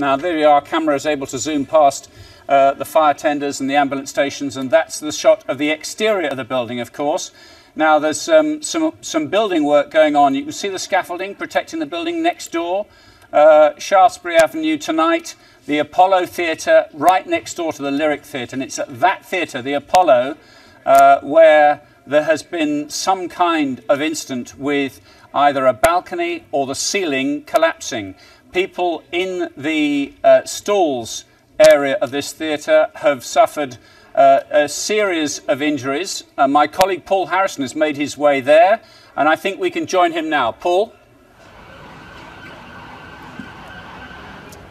Now there we are, camera is able to zoom past the fire tenders and the ambulance stations, and that's the shot of the exterior of the building, of course. Now there's some building work going on. You can see the scaffolding protecting the building next door. Shaftesbury Avenue tonight, the Apollo Theatre right next door to the Lyric Theatre, and it's at that theatre, the Apollo, where there has been some kind of incident with either a balcony or the ceiling collapsing. People in the stalls area of this theatre have suffered a series of injuries. My colleague Paul Harrison has made his way there, and I think we can join him now. Paul?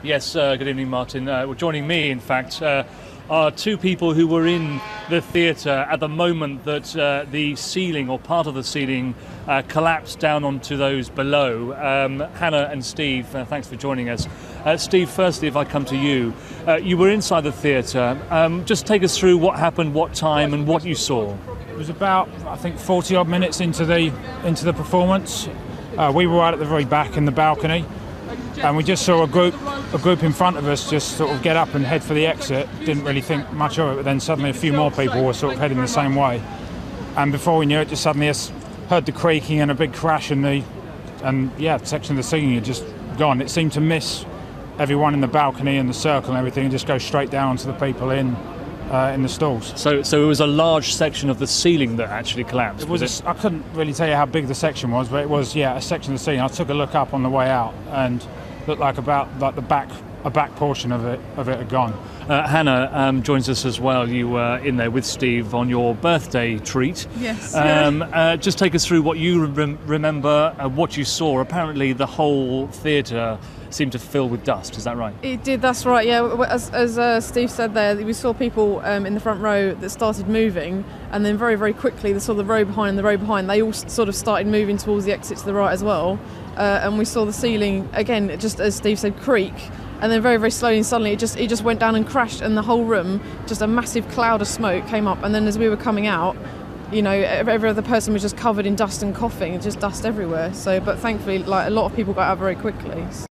Yes, good evening, Martin. Well, joining me, in fact, are two people who were in the theatre at the moment that the ceiling, or part of the ceiling, collapsed down onto those below. Hannah and Steve, thanks for joining us. Steve, firstly, if I come to you, you were inside the theatre. Just take us through what happened, what time, and what you saw. It was about, I think, 40-odd minutes into the performance. We were right at the very back in the balcony, and we just saw a group in front of us just sort of get up and head for the exit. Didn't really think much of it, but then suddenly a few more people were sort of heading the same way. And before we knew it, just suddenly heard the creaking and a big crash, and section of the ceiling had just gone. It seemed to miss everyone in the balcony and the circle and everything, and just go straight down onto the people in the stalls. So it was a large section of the ceiling that actually collapsed. I couldn't really tell you how big the section was, but it was, yeah, a section of the ceiling. I took a look up on the way out, and looked like a back portion of it had gone. Hannah joins us as well. You were in there with Steve on your birthday treat. Yes. Just take us through what you remember, what you saw. Apparently the whole theatre seemed to fill with dust, is that right? It did, that's right, yeah. As Steve said there, we saw people in the front row that started moving, and then very, very quickly they saw the row behind and the row behind. They all sort of started moving towards the exit to the right as well. And we saw the ceiling, again, just as Steve said, creak. And then very, very slowly and suddenly it just went down and crashed, and the whole room, just a massive cloud of smoke came up. And then as we were coming out, you know, every other person was just covered in dust and coughing, just dust everywhere. So, but thankfully, like, a lot of people got out very quickly.